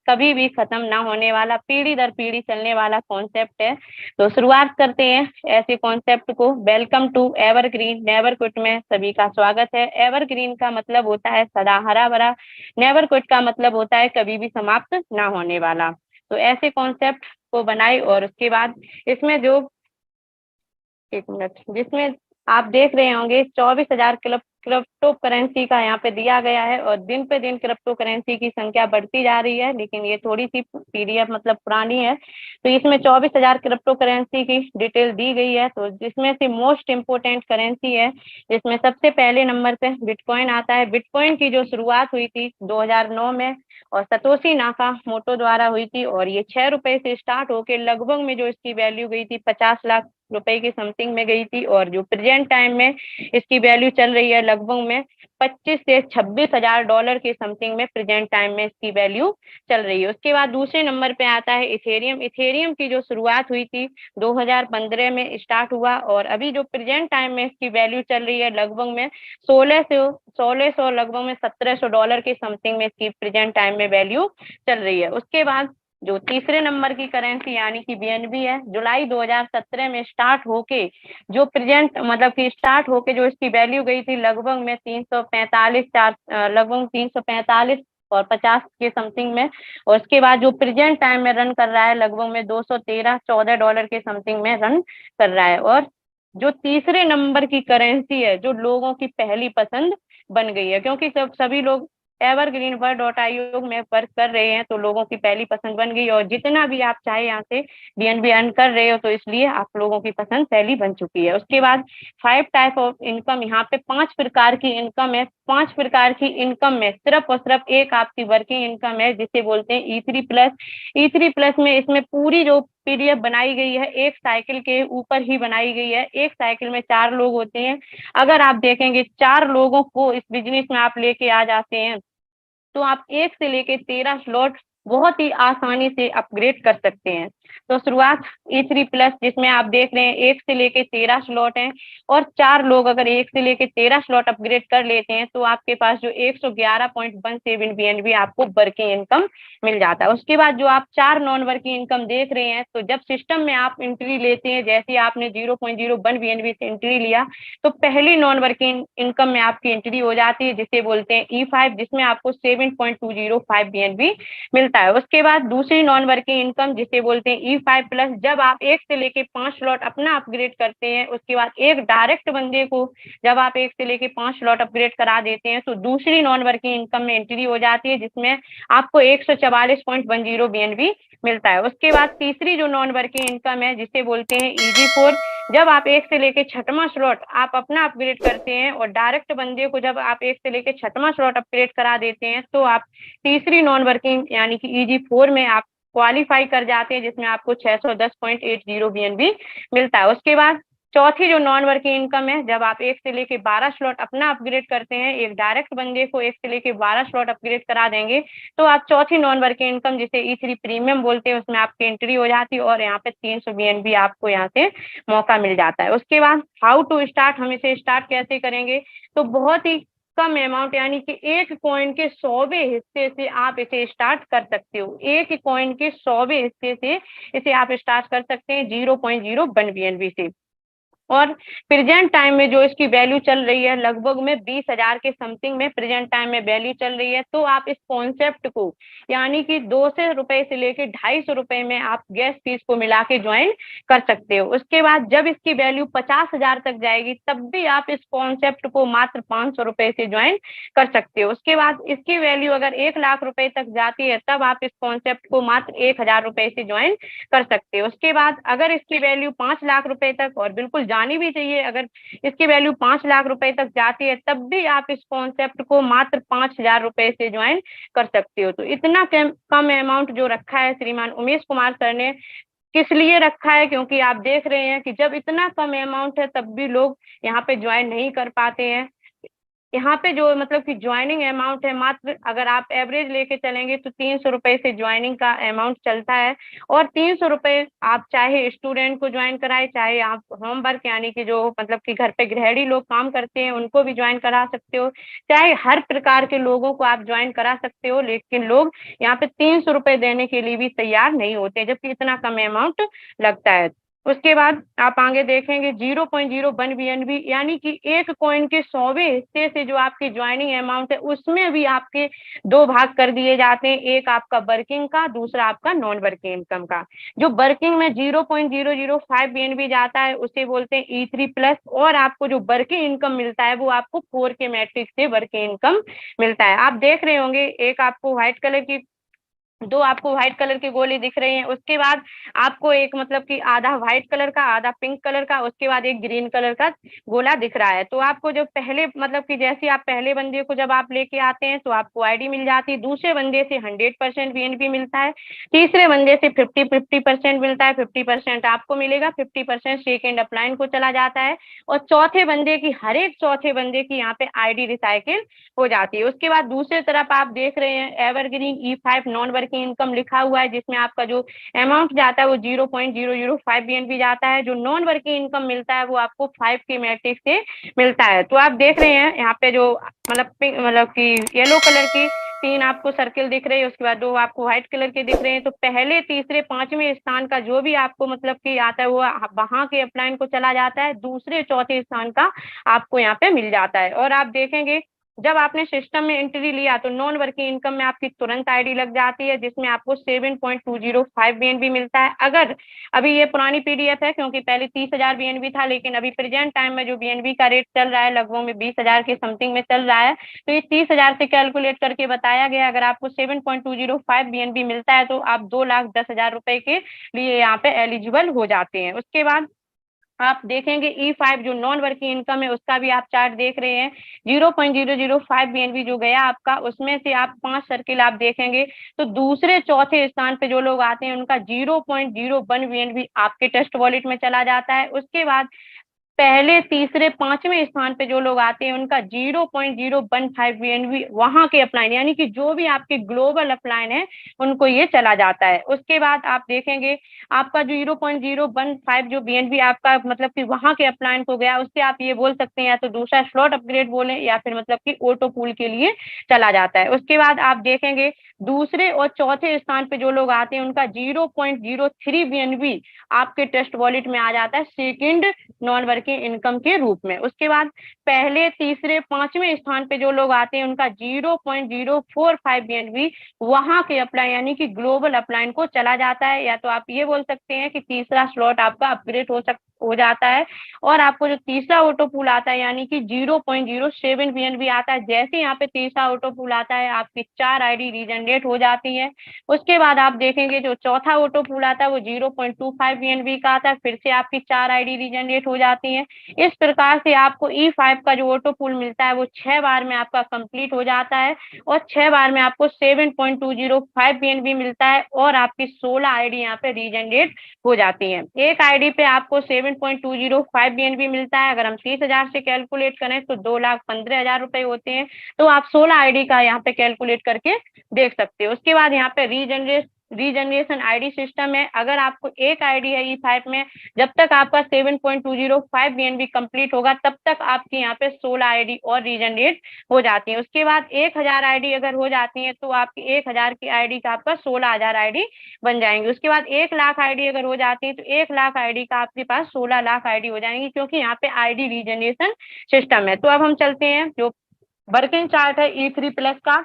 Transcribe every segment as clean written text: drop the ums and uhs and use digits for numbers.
कभी भी खत्म ना होने वाला, पीढ़ी दर पीढ़ी चलने वाला कॉन्सेप्ट है। तो शुरुआत करते हैं ऐसे कॉन्सेप्ट को। Welcome to Evergreen, Never Quit में सभी का स्वागत है। एवरग्रीन का मतलब होता है सदा हरा भरा, नेवर क्विट का मतलब होता है कभी भी समाप्त ना होने वाला। तो ऐसे कॉन्सेप्ट को बनाए और उसके बाद इसमें जो, एक मिनट, जिसमें आप देख रहे होंगे 24,000 क्रिप्टो करेंसी का यहाँ पे दिया गया है, और दिन पे दिन क्रिप्टो करेंसी की संख्या बढ़ती जा रही है, लेकिन ये थोड़ी सी पीडीएफ मतलब पुरानी है। तो इसमें 24,000 क्रिप्टो करेंसी की डिटेल दी गई है। तो जिसमें से मोस्ट इम्पोर्टेंट करेंसी है, जिसमें सबसे पहले नंबर पे बिटकॉइन आता है। बिटकॉइन की जो शुरुआत हुई थी 2009 में, और सतोशी नाकामोटो द्वारा हुई थी, और ये 6 रुपए से स्टार्ट होके लगभग में जो इसकी वैल्यू गई थी 50 लाख रुपए की समथिंग में गई थी, और जो प्रेजेंट टाइम में इसकी वैल्यू चल रही है लगभग में 25 से 26,000 डॉलर के समथिंग में प्रेजेंट टाइम में इसकी वैल्यू चल रही है। उसके बाद दूसरे नंबर पे आता है इथेरियम। इथेरियम की जो शुरुआत हुई थी 2015 में स्टार्ट हुआ, और अभी जो प्रेजेंट टाइम में इसकी वैल्यू चल रही है लगभग में 1600 लगभग में 1700 डॉलर के समथिंग में इसकी प्रेजेंट टाइम में वैल्यू चल रही है। उसके बाद जो तीसरे नंबर की करेंसी यानी कि बीएनबी है, जुलाई 2017 में स्टार्ट होके जो प्रेजेंट मतलब कि स्टार्ट होके जो इसकी वैल्यू गई थी लगभग में 345 लगभग 345 और 50 के समथिंग में, और उसके बाद जो प्रेजेंट टाइम में रन कर रहा है लगभग में 213-14 डॉलर के समथिंग में रन कर रहा है। और जो तीसरे नंबर की करेंसी है जो लोगों की पहली पसंद बन गई है, क्योंकि सभी लोग एवरग्रीन वर्ड.io में वर्क कर रहे हैं, तो लोगों की पहली पसंद बन गई, और जितना भी आप चाहे यहाँ से बीएनबी अर्न कर रहे हो, तो इसलिए आप लोगों की पसंद पहली बन चुकी है। उसके बाद 5 टाइप ऑफ इनकम, यहाँ पे 5 प्रकार की इनकम है। 5 प्रकार की इनकम में सिर्फ और सिर्फ एक आपकी वर्किंग इनकम है, जिसे बोलते हैं E3+। E3+ में इसमें पूरी जो पीडीएफ बनाई गई है एक साइकिल के ऊपर ही बनाई गई है। एक साइकिल में 4 लोग होते हैं। अगर आप देखेंगे 4 लोगों को इस बिजनेस में आप लेके आ जाते हैं, तो आप 1 से लेके 13 स्लॉट बहुत ही आसानी से अपग्रेड कर सकते हैं। तो शुरुआत E3+, जिसमें आप देख रहे हैं 1 से लेके 13 स्लॉट हैं, और 4 लोग अगर 1 से लेके 13 स्लॉट अपग्रेड कर लेते हैं, तो आपके पास जो 111.17 बीएनबी आपको वर्किंग इनकम मिल जाता है। उसके बाद जो आप 4 नॉन वर्किंग इनकम देख रहे हैं, तो जब सिस्टम में आप एंट्री लेते हैं, जैसे ही आपने 0.01 बीएनबी से एंट्री लिया, तो पहली नॉन वर्किंग इनकम में आपकी एंट्री हो जाती है, जिसे बोलते हैं E5, जिसमें आपको 7.205 बीएनबी मिलता है। उसके बाद दूसरी नॉन वर्किंग इनकम जिसे बोलते हैं E5+, जब आप 1 से लेके 5 स्लॉट अपना अपग्रेड करते हैं, उसके बाद एक डायरेक्ट बंदे को जब आप 1 से लेके 5 स्लॉट अपग्रेड करा देते हैं, तो दूसरी नॉन वर्किंग इनकम में एंट्री हो जाती है, जिसमें आपको 144.10 बीएनबी मिलता है। उसके बाद तीसरी जो नॉन वर्किंग इनकम है जिसे बोलते हैं EG4, जब आप 1 से लेके 6वां स्लॉट आप अपना अपग्रेड करते हैं, और डायरेक्ट बंदे को जब आप 1 से लेके 6वां स्लॉट अपग्रेड करा देते हैं, तो आप तीसरी नॉन वर्किंग यानी कि EG4 में आप क्वालिफाई कर जाते हैं, जिसमें आपको 610.80 बीएनबी मिलता है। उसके बाद चौथी जो नॉन वर्किंग इनकम है, जब आप 1 से लेके 12 स्लॉट अपना अपग्रेड करते हैं, एक डायरेक्ट बंदे को 1 से लेके 12 स्लॉट अपग्रेड करा देंगे, तो आप चौथी नॉन वर्किंग इनकम जिसे E3 प्रीमियम बोलते हैं, उसमें आपकी एंट्री हो जाती है, और यहाँ पे 300 बीएनबी आपको यहाँ से मौका मिल जाता है। उसके बाद हाउ टू स्टार्ट, हम इसे स्टार्ट कैसे करेंगे, तो बहुत ही कम अमाउंट यानी कि एक कॉइन के 100वें हिस्से से आप इसे स्टार्ट कर सकते हो। एक कॉइन के 100वें हिस्से से इसे आप स्टार्ट कर सकते हैं 0.01 बीएनबी से। और प्रेजेंट टाइम में जो इसकी वैल्यू चल रही है लगभग में 20,000 के समथिंग में प्रेजेंट टाइम में वैल्यू चल रही है। तो आप इस कॉन्सेप्ट को यानी कि 200 रुपए से लेके 250 रुपए में आप गैस फीस को मिला के ज्वाइन कर सकते हो। उसके बाद जब इसकी वैल्यू 50,000 तक जाएगी, तब भी आप इस कॉन्सेप्ट को मात्र 500 रुपए से ज्वाइन कर सकते हो। उसके बाद इसकी वैल्यू अगर 1 लाख रुपए तक जाती है, तब आप इस कॉन्सेप्ट को मात्र 1,000 रुपए से ज्वाइन कर सकते हो। उसके बाद अगर इसकी वैल्यू 5 लाख रुपए तक, और बिल्कुल जानी भी चाहिए, अगर इसकी वैल्यू 5 लाख रुपए तक जाती है, तब भी आप इस कॉन्सेप्ट को मात्र 5,000 रुपए से ज्वाइन कर सकते हो। तो इतना कम अमाउंट जो रखा है श्रीमान उमेश कुमार सर ने, किस लिए रखा है, क्योंकि आप देख रहे हैं कि जब इतना कम अमाउंट है, तब भी लोग यहाँ पे ज्वाइन नहीं कर पाते हैं। यहाँ पे जो मतलब कि ज्वाइनिंग अमाउंट है, मात्र अगर आप एवरेज लेके चलेंगे तो 300 रुपए से ज्वाइनिंग का अमाउंट चलता है। और 300 रुपए आप चाहे स्टूडेंट को ज्वाइन कराए, चाहे आप होम वर्क यानी कि जो मतलब कि घर पे गृहिणी लोग काम करते हैं उनको भी ज्वाइन करा सकते हो, चाहे हर प्रकार के लोगों को आप ज्वाइन करा सकते हो। लेकिन लोग यहाँ पे 300 रुपए देने के लिए भी तैयार नहीं होते, जबकि इतना कम अमाउंट लगता है। उसके बाद आप आगे देखेंगे 0.01 बीएनबी, यानी कि एक कॉइन के 100वें हिस्से से जो आपकी ज्वाइनिंग अमाउंट है उसमें भी आपके दो भाग कर दिए जाते हैं, एक आपका वर्किंग का, दूसरा आपका नॉन वर्किंग इनकम का। जो वर्किंग में 0.005 बीएनबी जाता है उसे बोलते हैं E3+, और आपको जो वर्किंग इनकम मिलता है वो आपको 4 के मैट्रिक्स से वर्किंग इनकम मिलता है। आप देख रहे होंगे एक आपको व्हाइट कलर की, दो आपको व्हाइट कलर की गोली दिख रही है, उसके बाद आपको एक मतलब कि आधा व्हाइट कलर का, आधा पिंक कलर का, उसके बाद एक ग्रीन कलर का गोला दिख रहा है। तो आपको जो पहले मतलब कि जैसे आप पहले बंदे को जब आप लेके आते हैं तो आपको आईडी मिल जाती है, दूसरे बंदे से 100% बीएनपी मिलता है, तीसरे बंदे से 50% मिलता है, 50% आपको मिलेगा, 50% सेकेंड अपलाइन को चला जाता है, और चौथे बंदे की, हर एक चौथे बंदे की यहाँ पे आईडी रिसाइकिल हो जाती है। उसके बाद दूसरी तरफ आप देख रहे हैं evergreen E5 non working income लिखा हुआ है, जिसमें आपका जो अमाउंट जाता है वो 0.005 बीएनपी जाता है। जो नॉन वर्किंग इनकम मिलता है वो आपको 5 के मैट्रिक्स से मिलता है। तो आप देख रहे हैं यहाँ पे जो मतलब कि येलो कलर की 3 आपको सर्किल दिख रही है, उसके बाद 2 आपको व्हाइट कलर के दिख रहे हैं। तो पहले, तीसरे, 5वें स्थान का जो भी आपको मतलब कि आता है वो वहां के अपलाइन को चला जाता है, दूसरे चौथे स्थान का आपको यहाँ पे मिल जाता है। और आप देखेंगे जब आपने सिस्टम में एंट्री लिया तो नॉन वर्किंग इनकम में आपकी तुरंत आईडी लग जाती है, जिसमें आपको 7.205 बीएनबी मिलता है। अगर अभी ये पुरानी पीडीएफ है क्योंकि पहले 30,000 बीएनबी था, लेकिन अभी प्रेजेंट टाइम में जो बीएनबी का रेट चल रहा है लगभग में 20,000 के समथिंग में चल रहा है, तो ये 30,000 से कैलकुलेट करके बताया गया। अगर आपको 7.205 बीएनबी मिलता है तो आप 2,10,000 रुपए के लिए यहाँ पे एलिजिबल हो जाते हैं। उसके बाद आप देखेंगे E5 जो नॉन वर्किंग इनकम है उसका भी आप चार्ट देख रहे हैं, 0.005 बीएनबी जो गया आपका, उसमें से आप 5 सर्किल आप देखेंगे तो दूसरे चौथे स्थान पे जो लोग आते हैं उनका 0.01 बीएनबी आपके टेस्ट वॉलेट में चला जाता है। उसके बाद पहले, तीसरे, 5वें स्थान पे जो लोग आते हैं उनका 0.015 बीएनबी वहां के अपलाइन यानी कि जो भी आपके ग्लोबल अपलाइन है उनको ये चला जाता है। उसके बाद आप देखेंगे आपका 0.015 जो बीएनबी आपका मतलब कि वहां के अपलाइन को गया, उससे आप ये बोल सकते हैं या तो दूसरा स्लॉट अपग्रेड बोले या फिर मतलब कि ऑटो पूल के लिए चला जाता है। उसके बाद आप देखेंगे दूसरे और चौथे स्थान पे जो लोग आते हैं उनका 0.03 बीएनबी आपके टेस्ट वॉलेट में आ जाता है सेकेंड नॉन वर्किंग इनकम के रूप में। उसके बाद पहले, तीसरे, 5वें स्थान पे जो लोग आते हैं उनका 0.045 बीएनबी वहां के अप्लाई यानी कि ग्लोबल अपलाइन को चला जाता है, या तो आप ये बोल सकते हैं कि तीसरा स्लॉट आपका अपग्रेड हो जाता है। और आपको जो तीसरा ऑटो पूल आता है यानी कि 0.07 बीएनबी आता है, जैसे यहाँ पे तीसरा ऑटो पूल आता है आपकी 4 आईडी रीजनरेट हो जाती है। उसके बाद आप देखेंगे जो चौथा ऑटो पूल आता है वो 0.25 बीएनबी का आता है, फिर से आपकी 4 आईडी रीजनरेट हो जाती है। इस प्रकार से आपको E5 का जो ऑटो पूल मिलता है वो 6 बार में आपका कंप्लीट हो जाता है, और 6 बार में आपको 7.205 बीएनबी मिलता है, और आपकी 16 आईडी यहाँ पे रीजनरेट हो जाती है। एक आईडी पे आपको 7.205 बीएनबी मिलता है, अगर हम 30,000 से कैलकुलेट करें तो 2,15,000 रुपए होते हैं। तो आप 16 आईडी का यहाँ पे कैलकुलेट करके देख सकते हो। उसके बाद यहाँ पे रीजनरेशन आईडी सिस्टम है। अगर आपको एक आईडी है E5 में, जब तक आपका 7.205 बीएनबी कंप्लीट होगा तब तक आपकी यहाँ पे 16 आईडी और रीजनरेट हो जाती है। उसके बाद 1,000 आईडी अगर हो जाती है तो आपकी 1,000 की आईडी का आपका 16,000 आईडी बन जाएंगे। उसके बाद 1,00,000 आईडी अगर हो जाती है तो 1,00,000 आईडी का आपके पास 16,00,000 आईडी हो जाएंगी, क्योंकि यहाँ पे आईडी रीजनरेशन सिस्टम है। तो अब हम चलते हैं जो वर्किंग चार्ट है E3+ का,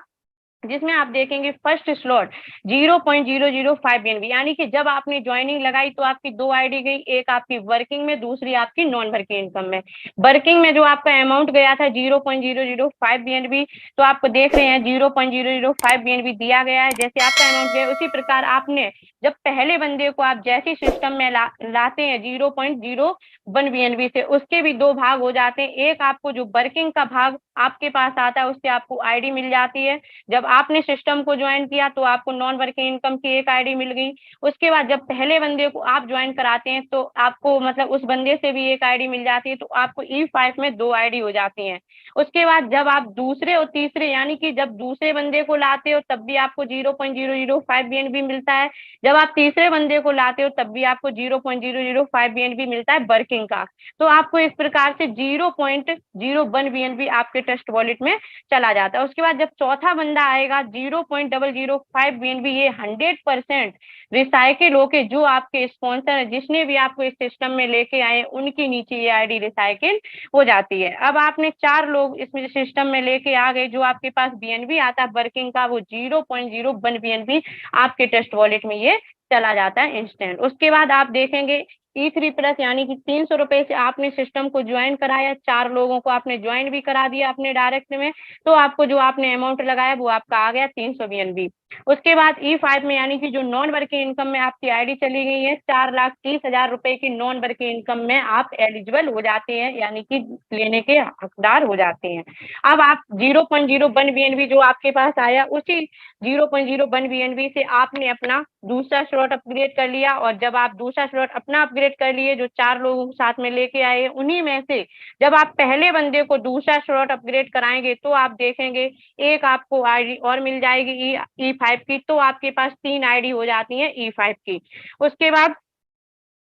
जिसमें आप देखेंगे फर्स्ट स्लॉट 0.005 बीएनबी, यानी कि जब आपने ज्वाइनिंग लगाई तो आपकी 2 आईडी गई, एक आपकी वर्किंग में, दूसरी आपकी नॉन वर्किंग इनकम में। वर्किंग में जो आपका अमाउंट गया था 0.005 बीएनबी, तो आपको देख रहे हैं 0.005 बीएनबी दिया गया है। जैसे आपका अमाउंट गया उसी प्रकार आपने जब पहले बंदे को आप जैसे सिस्टम में लाते हैं 0.01 बीएनबी से, उसके भी 2 भाग हो जाते हैं। एक आपको जो वर्किंग का भाग आपके पास आता है उससे आपको आईडी मिल जाती है, जब आपने सिस्टम को ज्वाइन किया तो आपको नॉन वर्किंग इनकम की एक आईडी मिल गई। उसके बाद जब पहले बंदे को आप ज्वाइन कराते हैं तो आपको मतलब उस बंदे से भी एक आईडी मिल जाती है, तो आपको E5 में 2 आईडी हो जाती हैं। उसके बाद जब आप दूसरे और तीसरे यानी कि जब दूसरे बंदे को लाते हो तब भी आपको 0.005 BNB मिलता है। जब आप तीसरे बंदे को लाते हो तब भी आपको 0.005 BNB मिलता है वर्किंग का। तो आपको इस प्रकार से 0.01 BNB आपके ट्रस्ट वॉलेट में चला जाता है। उसके बाद जब चौथा बंदा आएगा 0.005 BNB ये 100% रिसाइकिल होके जो आपके स्पॉन्सर है जिसने भी आपको इस सिस्टम में लेके आए उनके नीचे ये आईडी रिसाइकिल हो जाती है। अब आपने 4 लोग इसमें सिस्टम में लेके आ गए, जो आपके पास BNB आता है वर्किंग का वो 0.01 BNB आपके ट्रस्ट वॉलेट में ये चला जाता है इंस्टेंट। उसके बाद आप देखेंगे E3+ यानी कि 300 रुपए से आपने सिस्टम को ज्वाइन कराया, 4 लोगों को आपने ज्वाइन भी करा दिया अपने डायरेक्ट में, तो आपको जो आपने अमाउंट लगाया वो आपका आ गया 300 BNB। उसके बाद E5 में यानी कि जो नॉन वर्किंग इनकम में आपकी आईडी चली गई है, 4,30,000 रुपए की नॉन वर्किंग इनकम में आप एलिजिबल हो जाते हैं, यानी कि लेने के हकदार हो जाते हैं। अब आप 0.01 BNB जो आपके पास आया उसी 0.01 BNB से आपने अपना दूसरा स्लॉट अपग्रेड कर लिया, और जब आप दूसरा स्लॉट अपना अपग्रेड कर लिए जो 4 लोगों को साथ में लेके आए उन्हीं में से जब आप पहले बंदे को दूसरा स्लॉट अपग्रेड कराएंगे तो आप देखेंगे एक आपको आईडी और मिल जाएगी E5 की, तो आपके पास 3 आईडी हो जाती है E5 की। उसके बाद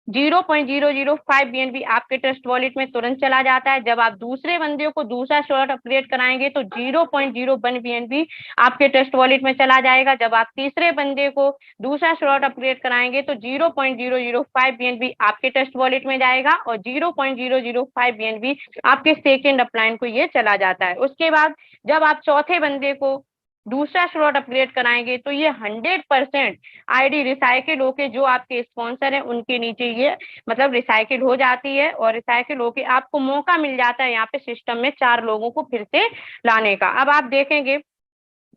0.005 BNB आपके ट्रस्ट वॉलेट में तुरंत चला जाता है। जब आप दूसरे बंदे को दूसरा स्लॉट अपग्रेड कराएंगे तो 0.01 BNB आपके ट्रस्ट वॉलेट में चला जाएगा। जब आप तीसरे बंदे को दूसरा स्लॉट अपग्रेड कराएंगे तो 0.005 BNB आपके ट्रस्ट वॉलेट में जाएगा, और 0.005 BNB आपके सेकेंड अपलाइन को ये चला जाता है। उसके बाद जब आप चौथे बंदे को दूसरा स्लॉट अपग्रेड कराएंगे तो ये 100% आईडी रिसाइकिल होके जो आपके स्पॉन्सर है उनके नीचे ये मतलब रिसाइकिल हो जाती है, और रिसाइकिल होके आपको मौका मिल जाता है यहाँ पे सिस्टम में 4 लोगों को फिर से लाने का। अब आप देखेंगे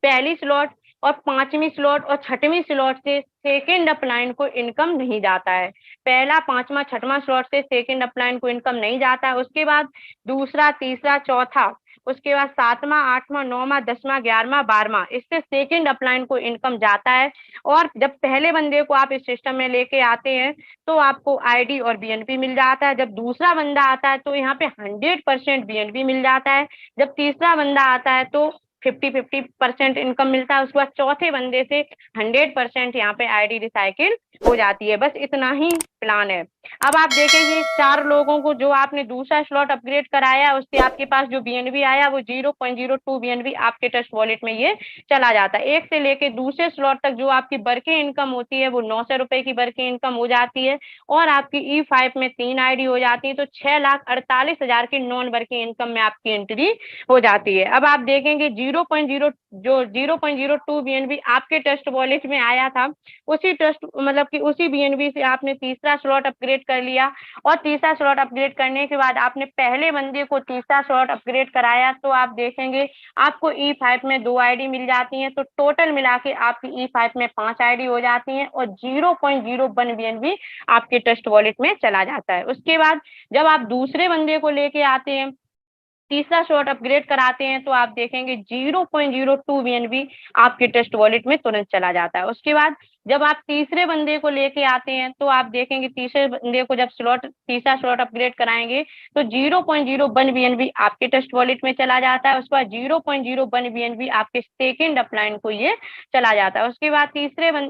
पहली स्लॉट और 5वीं स्लॉट और 6वीं स्लॉट से सेकेंड अपलाइन को इनकम नहीं जाता है। पहला, 5वां, 6वां स्लॉट से सेकेंड अपलाइन को इनकम नहीं जाता है। उसके बाद दूसरा, तीसरा, चौथा, उसके बाद 7वां, 8वां, 9वां, 10वां, 11वां, 12वां इससे सेकेंड अपलाइन को इनकम जाता है। और जब पहले बंदे को आप इस सिस्टम में लेके आते हैं तो आपको आईडी और BNB मिल जाता है। जब दूसरा बंदा आता है तो यहाँ पे 100% BNB मिल जाता है। जब तीसरा बंदा आता है तो 50-50% इनकम मिलता है। उसके बाद चौथे बंदे से 100% यहाँ पे आईडी रिसाइकिल हो जाती है। बस इतना ही प्लान है। अब आप देखेंगे 4 लोगों को जो आपने दूसरा स्लॉट अपग्रेड कराया उससे आपके पास जो BNB आया वो 0.02 BNB आपके ट्रस्ट वॉलेट में ये चला जाता है। एक से लेके दूसरे स्लॉट तक जो आपकी वर्किंग इनकम होती है वो 900 रुपए की वर्किंग इनकम हो जाती है, और आपकी E5 में 3 आईडी हो जाती है, तो 6,48,000 की नॉन वर्किंग इनकम में आपकी एंट्री हो जाती है। अब आप देखेंगे 0.02 BNB आपके ट्रस्ट वॉलेट में आया था, उसी ट्रस्ट मतलब कि उसी BNB से आपने तीसरा स्लॉट अपग्रेड कर लिया, और तीसरा स्लॉट अपग्रेड करने के बाद आपने पहले बंदे को तीसरा स्लॉट अपग्रेड कराया, तो आप देखेंगे आपको E5 में 2 आईडी मिल जाती हैं, तो टोटल मिला के आपकी E5 में 5 आईडी हो जाती हैं, और 0.01 BNB आपके ट्रस्ट वॉलेट में चला जाता है। उसके बाद जब आप दूसरे बंदे को लेके आते हैं, तीसरा स्लॉट अपग्रेड कराते हैं, तो आप देखेंगे 0.02 BNB आपके ट्रस्ट वॉलेट में तुरंत चला जाता है। उसके बाद जब आप तीसरे बंदे को लेके आते हैं तो आप देखेंगे तीसरे बंदे को जब तीसरा स्लॉट अपग्रेड कराएंगे तो 0.01 BNB आपके ट्रस्ट वॉलेट में चला जाता है। उसके बाद 0.01 BNB आपके सेकेंड अपलाइन को ये चला जाता है। उसके बाद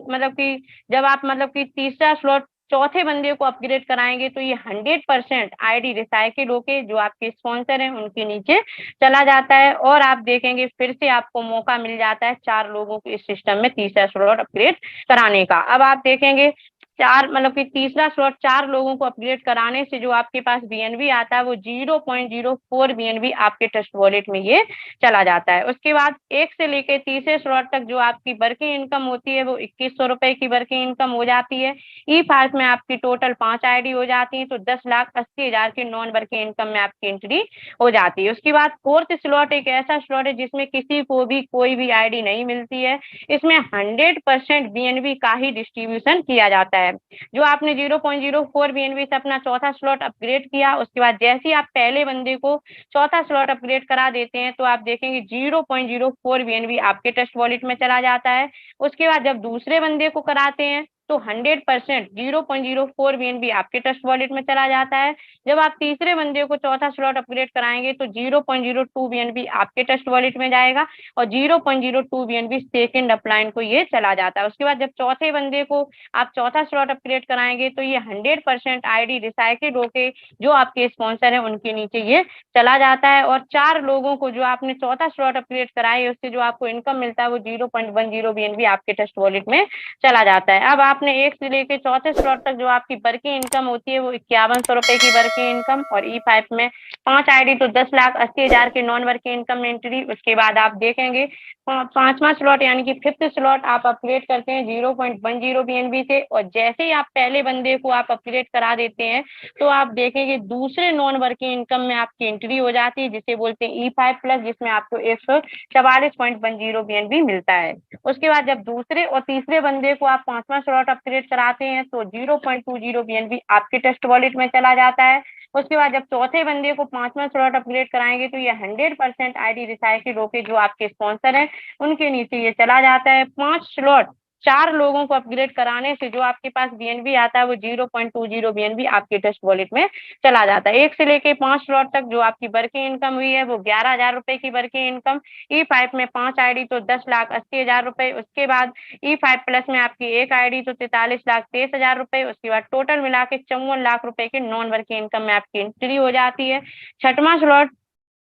मतलब कि जब आप मतलब कि तीसरा स्लॉट चौथे बंदे को अपग्रेड कराएंगे तो ये 100% आईडी रिसाइकिल होके जो आपके स्पॉन्सर हैं उनके नीचे चला जाता है, और आप देखेंगे फिर से आपको मौका मिल जाता है 4 लोगों को इस सिस्टम में तीसरा स्लॉट अपग्रेड कराने का। अब आप देखेंगे 4 मतलब कि तीसरा स्लॉट 4 लोगों को अपग्रेड कराने से जो आपके पास BNB आता है वो 0.04 BNB आपके ट्रस्ट वॉलेट में ये चला जाता है। उसके बाद 1 से लेके तीसरे स्लॉट तक जो आपकी वर्किंग इनकम होती है वो 2100 रुपए की वर्किंग इनकम हो जाती है। E5 में आपकी टोटल 5 आईडी हो जाती है, तो 10,80,000 की नॉन वर्किंग इनकम में आपकी एंट्री हो जाती है। उसके बाद 4th स्लॉट एक ऐसा स्लॉट है जिसमें किसी को भी कोई भी आईडी नहीं मिलती है। इसमें 100% BNB का ही डिस्ट्रीब्यूशन किया जाता है। है। जो आपने 0.04 बीएनबी से अपना चौथा स्लॉट अपग्रेड किया, उसके बाद जैसे ही आप पहले बंदे को चौथा स्लॉट अपग्रेड करा देते हैं, तो आप देखेंगे 0.04 बीएनबी आपके ट्रस्ट वॉलेट में चला जाता है। उसके बाद जब दूसरे बंदे को कराते हैं तो 100% 0.04 बीएनबी आपके ट्रस्ट वॉलेट में चला जाता है। जब आप तीसरे बंदे को चौथा स्लॉट अपग्रेड कराएंगे तो 0.02 बीएनबी आपके ट्रस्ट वॉलेट में जाएगा और 0.02 बीएनबी सेकंड अपलाइन को ये चला जाता है। उसके बाद जब चौथे बंदे को आप चौथा स्लॉट अपग्रेड कराएंगे तो ये 100% आईडी रिसाइकिल होके जो आपके स्पॉन्सर है उनके नीचे ये चला जाता है। और 4 लोगों को जो आपने चौथा स्लॉट अपग्रेड कराया उससे जो आपको इनकम मिलता है वो 0.10 बीएनबी आपके ट्रस्ट वॉलेट में चला जाता है। अब आपने 1 से लेके चौथे स्लॉट तक जो आपकी वर्किंग इनकम होती है वो 5100 रुपए की वर्किंग इनकम और E5 में 5 आईडी तो 10,80,000 की नॉन वर्किंग इनकम एंट्री। उसके बाद आप देखेंगे पांचवा स्लॉट यानी कि 5th स्लॉट आप अपग्रेड करते हैं 0.10 बीएनबी से और जैसे ही आप पहले बंदे को आप अपग्रेड करा देते हैं तो आप देखेंगे दूसरे नॉन वर्किंग इनकम में आपकी एंट्री हो जाती है जिसे बोलते हैं E5 प्लस, जिसमें आपको 144.10 बीएनबी मिलता है। उसके बाद जब दूसरे और तीसरे बंदे को आप पांचवा स्लॉट अपग्रेड कराते हैं तो 0.20 बीएनबी आपके ट्रस्ट वॉलेट में चला जाता है। उसके बाद जब चौथे बंदे को पांचवा स्लॉट अपग्रेड कराएंगे तो ये 100% आईडी रिसाइकिल होके जो आपके स्पॉन्सर हैं उनके नीचे ये चला जाता है। 5 स्लॉट 4 लोगों को अपग्रेड कराने से जो आपके पास बीएनबी आता है वो 0.20 बीएनबी आपके ट्रस्ट वॉलेट में चला जाता है। 1 से लेके 5 स्लॉट तक जो आपकी वर्किंग इनकम हुई है वो 11,000 रुपए की वर्किंग इनकम। E5 में 5 आईडी तो 10,80,000 रुपए। उसके बाद E5 प्लस में आपकी 1 आईडी तो 43,23,000 रुपए। उसके बाद टोटल मिला के 54 लाख रुपए की नॉन वर्किंग इनकम में आपकी एंट्री हो जाती है। छठवां स्लॉट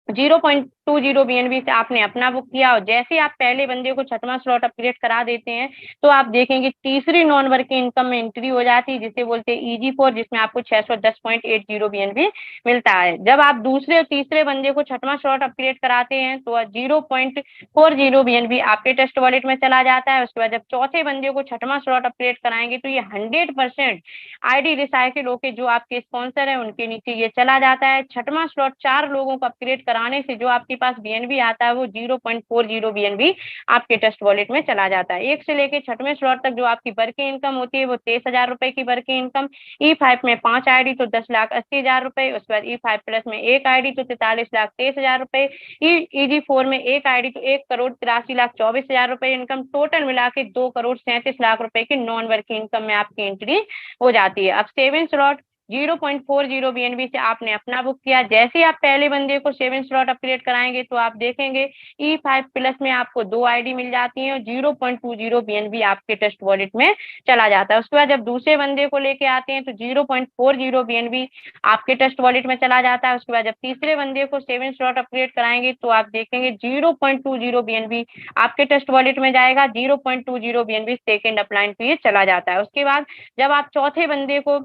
0.20 बीएनबी से आपने अपना बुक किया और जैसे आप पहले बंदे को छठवां स्लॉट अपग्रेड करा देते हैं तो आप देखेंगे तीसरी नॉन वर्किंग इनकम में एंट्री हो जाती है जिसे बोलते हैं EG4, जिसमें आपको 610.80 बीएनबी मिलता है। जब आप दूसरे और तीसरे बंदे को छठवां स्लॉट अपग्रेड कराते हैं तो 0.40 बीएनबी आपके ट्रस्ट वॉलेट में चला जाता है। उसके बाद जब चौथे बंदे को छठवां स्लॉट अपग्रेड कराएंगे तो ये 100% आईडी रिसाइकिल होके जो आपके स्पॉन्सर है उनके नीचे ये चला जाता है। छठवां स्लॉट 4 लोगों को अपग्रेड कराने से जो आपके पास बीएनबी आता है वो 0.40 बीएनबी आपके ट्रस्ट वॉलेट में चला जाता है। 1 से लेके छठवें स्लॉट तक जो आपकी वर्किंग इनकम होती है वो 23,000 रुपए की वर्किंग इनकम। E5 में 5 आईडी तो 10,80,000 रुपए। उसके बाद E5 प्लस में 1 आईडी तो 43,23,000 रुपए। EG4 में 1 आईडी तो 1,83,24,000 रुपए इनकम। टोटल मिला के 2,37,00,000 रुपए की नॉन वर्किंग इनकम में आपकी एंट्री हो जाती है। अब 7 स्लॉट 0.40 बीएनबी से आपने अपना बुक किया। जैसे ही आप पहले बंदे को 7 स्लॉट अपग्रेड कराएंगे तो आप देखेंगे E5 प्लस में आपको 2 आईडी मिल जाती है और 0.20 बीएनबी आपके ट्रस्ट वॉलेट में चला जाता है। उसके बाद जब दूसरे बंदे को लेके आते हैं तो 0.40 बीएनबी आपके ट्रस्ट वॉलेट में चला जाता है। उसके बाद जब तीसरे बंदे को 7 स्लॉट अपग्रेड कराएंगे तो आप देखेंगे 0.20 बीएनबी आपके ट्रस्ट वॉलेट में जाएगा। 0.20 बीएनबी सेकंड अपलाइन पे चला जाता है। उसके बाद जब आप चौथे बंदे को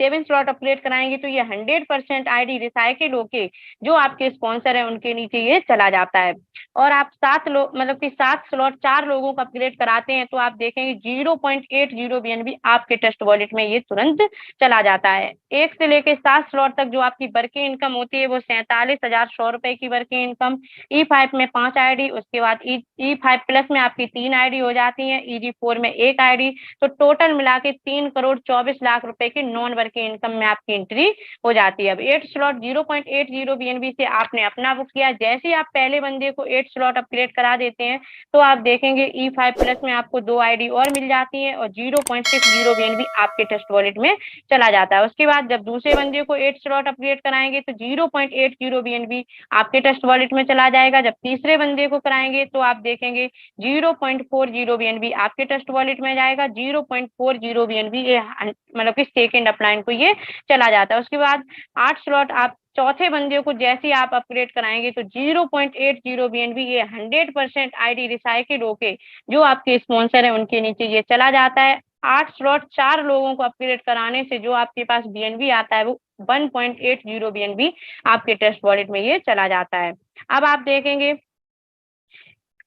7 स्लॉट अपग्रेड कराएंगे तो ये 100% आईडी रिसाइकिल होके जो आपके स्पॉन्सर है उनके नीचे ये चला जाता है। और आप 7 लोग मतलब कि 7 स्लॉट 4 लोगों को अपग्रेड कराते हैं तो आप देखेंगे 0.80 बीएनबी आपके ट्रस्ट वॉलेट में ये तुरंत चला जाता है। 1 से लेके 7 स्लॉट तक जो आपकी वर्किंग इनकम होती है वो 47,100 रुपए की वर्किंग इनकम। E5 में 5 आईडी, उसके बाद E5 प्लस में आपकी 3 आईडी हो जाती है। EG4 में 1 आईडी, तो टोटल मिला के 3,24,00,000 रुपए की नॉन वर्किंग इनकम में आपकी एंट्री हो जाती है। अब 8 स्लॉट 0.80 बीएनबी से आपने अपना बुक किया। जैसे ही आप पहले बंदे को 8 स्लॉट अपग्रेड करा देते हैं तो आप देखेंगे E5 प्लस में आपको 2 आईडी और मिल जाती है और 0.60 बीएनबी आपके ट्रस्ट वॉलेट में चला जाता है। उसके बाद जब दूसरे बंदे को 8 स्लॉट अपग्रेड कराएंगे तो 0.80 बीएनबी आपके ट्रस्ट वॉलेट में चला जाएगा। जब तीसरे बंदे को कराएंगे तो आप देखेंगे 0.40 बीएनबी आपके ट्रस्ट वॉलेट में जाएगा। 0.40 बीएनबी ये मतलब कि सेकंड अपलाइन को ये चला जाता है। उसके बाद 8 स्लॉट आप चौथे बंदे को जैसे ही आप अपग्रेड कराएंगे तो 0.80 बीएनबी ये 100% आईडी रिसाइकिल होके जो आपके स्पॉन्सर है उनके नीचे ये चला जाता है। 8 स्लॉट 4 लोगों को अपग्रेड कराने से जो आपके पास बीएनबी आता है वो 1.80 बीएनबी आपके ट्रस्ट वॉलेट में ये चला जाता है। अब आप देखेंगे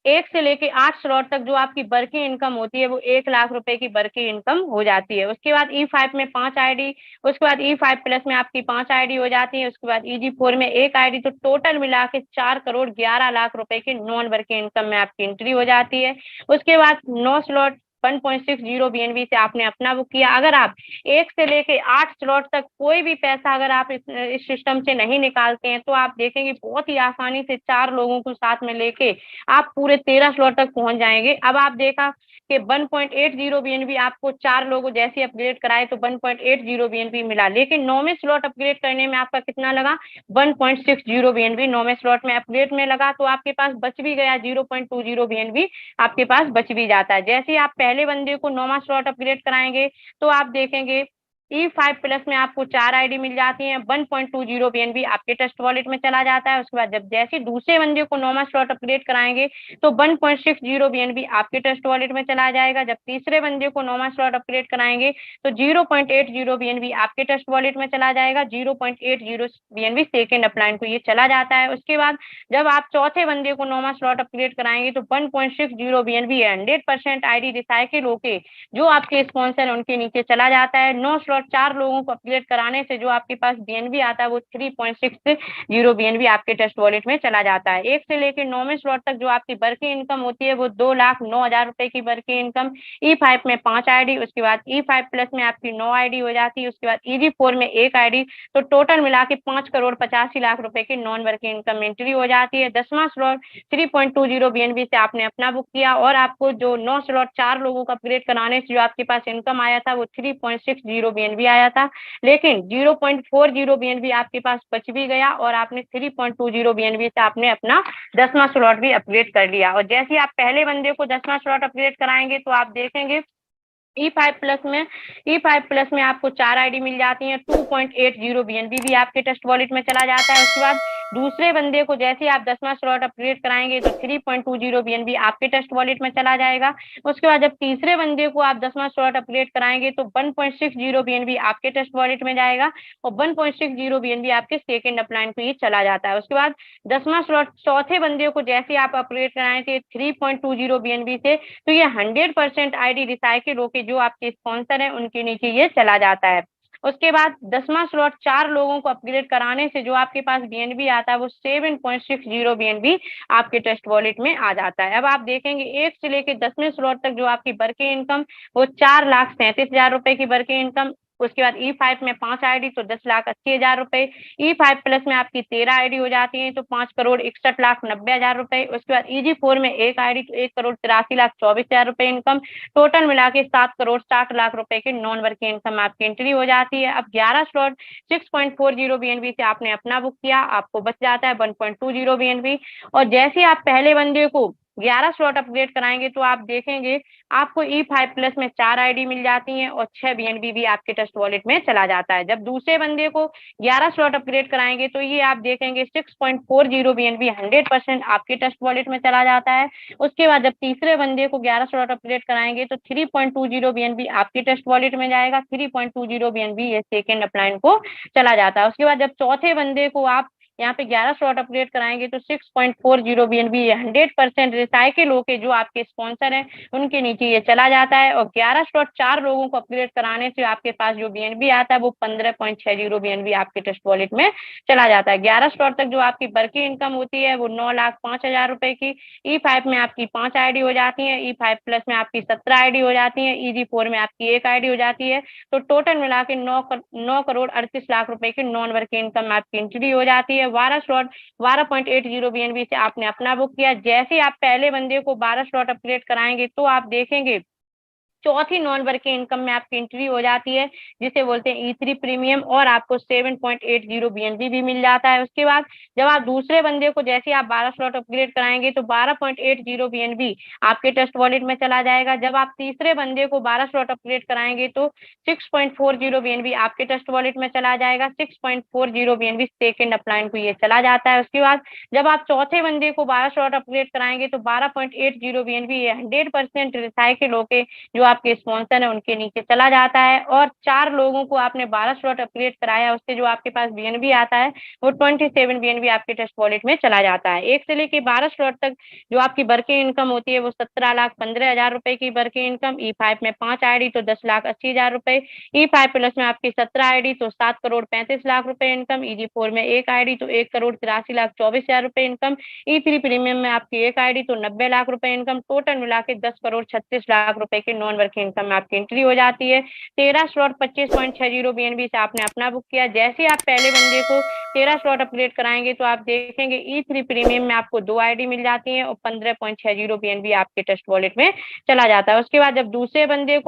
1 से लेके 8 स्लॉट तक जो आपकी वर्किंग इनकम होती है वो 1 लाख रुपए की वर्किंग इनकम हो जाती है। उसके बाद E5 में 5 आईडी, उसके बाद E5 प्लस में आपकी 5 आईडी हो जाती है। उसके बाद EG4 में 1 आईडी, तो टोटल मिला के 4,11,00,000 रुपए की नॉन वर्किंग इनकम में आपकी एंट्री हो जाती है। उसके बाद 9 स्लॉट 1.60 BNB से आपने अपना बुक किया। अगर आप 1 से लेके 8 स्लॉट तक कोई भी पैसा अगर आप इस सिस्टम से नहीं निकालते हैं, तो आप देखेंगे बहुत ही आसानी से 4 लोगों को साथ में लेके आप पूरे 13 स्लॉट तक पहुंच जाएंगे। अब आप देखा कि 1.80 बीएनबी आपको 4 लोगों जैसे अपग्रेड कराए तो 1.80 बीएनबी मिला, लेकिन 9वें स्लॉट अपग्रेड करने में आपका कितना लगा? 1.60 बीएनबी 9वें स्लॉट में अपग्रेड में लगा, तो आपके पास बच भी गया 0.20 बीएनबी आपके पास बच भी जाता है। जैसे ही आप पहले बंदे को 9वां स्लॉट अपग्रेड कराएंगे तो आप देखेंगे E5 प्लस में आपको 4 आईडी मिल जाती हैं, 1.20 बीएनबी आपके ट्रस्ट वॉलेट में चला जाता है। उसके बाद जब जैसे दूसरे बंदे को 9वां स्लॉट अपग्रेड कराएंगे तो 1.60 बीएनबी आपके ट्रस्ट वॉलेट में चला जाएगा। जब तीसरे बंदे को 9वां स्लॉट अपग्रेड कराएंगे तो 0.80 बीएनबी आपके ट्रस्ट वॉलेट में चला जाएगा। 0.80 बीएनबी सेकेंड अपलाइन को ये चला जाता है। उसके बाद जब आप चौथे बंदे को 9वां स्लॉट अपग्रेड कराएंगे तो 1.60 बीएनबी 100% आईडी रिसाइकिल होके जो आपके स्पॉन्सर है उनके नीचे चला जाता है। 9 स्लॉट 4 लोगों को अपग्रेड कराने से जो आपके पास बीएनबी आता है वो 3.60 बीएनबी आपके ट्रस्ट वॉलेट में चला जाता है। 1 से लेकर 9वें स्लॉट तक जो आपकी वर्किंग इनकम होती है वो 2,09,000 रुपए की वर्किंग इनकम। E5 में 5 आईडी, उसके बाद E5 प्लस में आपकी 9 आईडी हो जाती है, उसके बाद EG4 में 1 आईडी, तो टोटल मिला के 5,85,00,000 रुपए की नॉन वर्किंग इनकम एंट्री हो जाती है। 10वां स्लॉट 3.20 बीएनबी से आपने अपना बुक किया और आपको जो 9 स्लॉट 4 लोगों को अपग्रेड कराने से जो आपके पास इनकम आया था वो 3.60 बीएनबी आया था, लेकिन 0.40 बीएनबी आपके पास बच भी गया और आपने 3.20 बीएनबी से आपने अपना 10वां स्लॉट भी अपग्रेड कर लिया। और जैसे ही आप पहले बंदे को 10वां स्लॉट अपग्रेड कराएंगे तो आप देखेंगे E5 प्लस में आपको 4 आईडी मिल जाती हैं, 2.80 बीएनबी भी आपके ट्रस्ट वॉलेट में चला जाता है। उसके बाद दूसरे बंदे को जैसे आप 10वां स्लॉट अपग्रेड कराएंगे तो 3.20 बीएनबी आपके ट्रस्ट वॉलेट में चला जाएगा। उसके बाद जब तीसरे बंदे को आप 10वां स्लॉट अपग्रेड कराएंगे तो 1.60 बीएनबी आपके ट्रस्ट वॉलेट में जाएगा और 1.60 बीएनबी आपके सेकेंड अपलाइन को ये चला जाता है। उसके बाद 10वां स्लॉट चौथे बंदे को जैसे आप अपग्रेड कराएं थे 3.20 बीएनबी से, तो ये 100% आईडी रिसाइकिल होके जो आपके स्पॉन्सर हैं उनके नीचे ये चला जाता है। उसके बाद 10वां स्लॉट 4 लोगों को अपग्रेड कराने से जो आपके पास बीएनबी आता है वो 7.60 बीएनबी आपके ट्रस्ट वॉलेट में आ जाता है। अब आप देखेंगे 1 से लेके 10वें स्लॉट तक जो आपकी वर्किंग इनकम वो 4,37,000 रुपए की वर्किंग इनकम। उसके बाद E5 में 5 आईडी तो 10,80,000 रुपए। E5 प्लस में आपकी 13 आईडी हो जाती है तो 5,61,90,000 रुपए। उसके बाद EG4 में 1 आईडी तो 1,83,24,000 रुपए इनकम। टोटल मिला के 7,60,00,000 रुपए की नॉन वर्किंग इनकम आपकी एंट्री हो जाती है। अब 11 स्लॉट 6.40 बीएनबी से आपने अपना बुक किया, आपको बच जाता है 1.20 बीएनबी। और जैसे आप पहले बंदे को 11 स्लॉट अपग्रेड कराएंगे तो आप देखेंगे आपको E5 प्लस में 4 आईडी मिल जाती हैं और 6 बीएनबी भी आपके ट्रस्ट वॉलेट में चला जाता है। जब दूसरे बंदे को 11 स्लॉट अपग्रेड कराएंगे तो ये आप देखेंगे 6.40 बीएनबी 100% आपके ट्रस्ट वॉलेट में चला जाता है। उसके बाद जब तीसरे बंदे को 11 स्लॉट अपग्रेड कराएंगे तो 3.20 बीएनबी आपके ट्रस्ट वॉलेट में जाएगा। 3.20 बीएनबी ये सेकेंड अपलाइन को चला जाता है। उसके बाद जब चौथे बंदे को आप यहाँ पे 11 स्लॉट अपग्रेड कराएंगे तो 6.40 बीएनबी 100% रिसाइकिल होके जो आपके स्पॉन्सर हैं उनके नीचे ये चला जाता है। और 11 स्लॉट 4 लोगों को अपग्रेड कराने से आपके पास जो बीएनबी आता है वो 15.60 बीएनबी आपके ट्रस्ट वॉलेट में चला जाता है। 11 स्लॉट तक जो आपकी वर्किंग इनकम होती है वो 9,05,000 रुपए की। E5 में आपकी 5 आईडी हो जाती है, E5 प्लस में आपकी 17 आईडी हो जाती है, EG4 में आपकी 1 आईडी हो जाती है, तो टोटल मिला के 9,38,00,000 रुपए की नॉन वर्किंग इनकम आपकी एंट्री हो जाती है। 12 स्लॉट 12.80 बीएनबी से आपने अपना बुक किया। जैसे आप पहले बंदे को 12 स्लॉट अपग्रेड कराएंगे तो आप देखेंगे चौथी नॉन वर्किंग इनकम में आपकी एंट्री हो जाती है जिसे बोलते हैं E3 प्रीमियम और आपको 7.80 बीएनबी भी मिल जाता है। उसके बाद जब आप दूसरे बंदे को जैसे आप 12 स्लॉट अपग्रेड कराएंगे तो 12.80 बीएनबी आपके ट्रस्ट वॉलेट में चला जाएगा। जब आप तीसरे बंदे को 12 स्लॉट अपग्रेड कराएंगे तो 6.40 बीएनबी आपके ट्रस्ट वॉलेट में चला जाएगा। 6.40 बीएनबी सेकेंड अपलाइन को ये चला जाता है। उसके बाद जब आप चौथे बंदे को 12 स्लॉट अपग्रेड कराएंगे तो 12.80 बीएनबी 100% रिसाइकिल होके जो आपके स्पॉन्सर है उनके नीचे चला जाता है, और 4 लोगों को आपने 12 स्लॉट अपग्रेड कराया, उससे जो आपके पास बीएनबी आता है वो 27 बीएनबी आपके ट्रस्ट वॉलेट में चला जाता है। 1 से लेके 12 स्लॉट तक जो आपकी वर्किंग इनकम होती है वो 17,15,000 रुपए की वर्किंग इनकम, E5 में 5 आईडी तो 10,80,000 रुपए, E5 प्लस में आपकी 17 आईडी तो 7,35,00,000 रुपए इनकम, EG4 में 1 आईडी तो 1,83,24,000 रुपए इनकम, E3 प्रीमियम में आपकी 1 आईडी तो 90 लाख रुपए इनकम, टोटल मिला के 10,36,00,000 रुपए की नॉन वर्किंग इनकम में आपकी एंट्री हो जाती है। 13 स्लॉट 25.60 बीएनबी से आपने अपना बुक किया। जैसे ही आप पहले बंदे को 13 स्लॉट अपग्रेड कराएंगे तो आप देखेंगे E3 प्रीमियम में आपको 2 आईडी मिल जाती है और 15.60 बीएनबी आपके ट्रस्ट वॉलेट में चला जाता है। उसके बाद जब दूसरे बंदे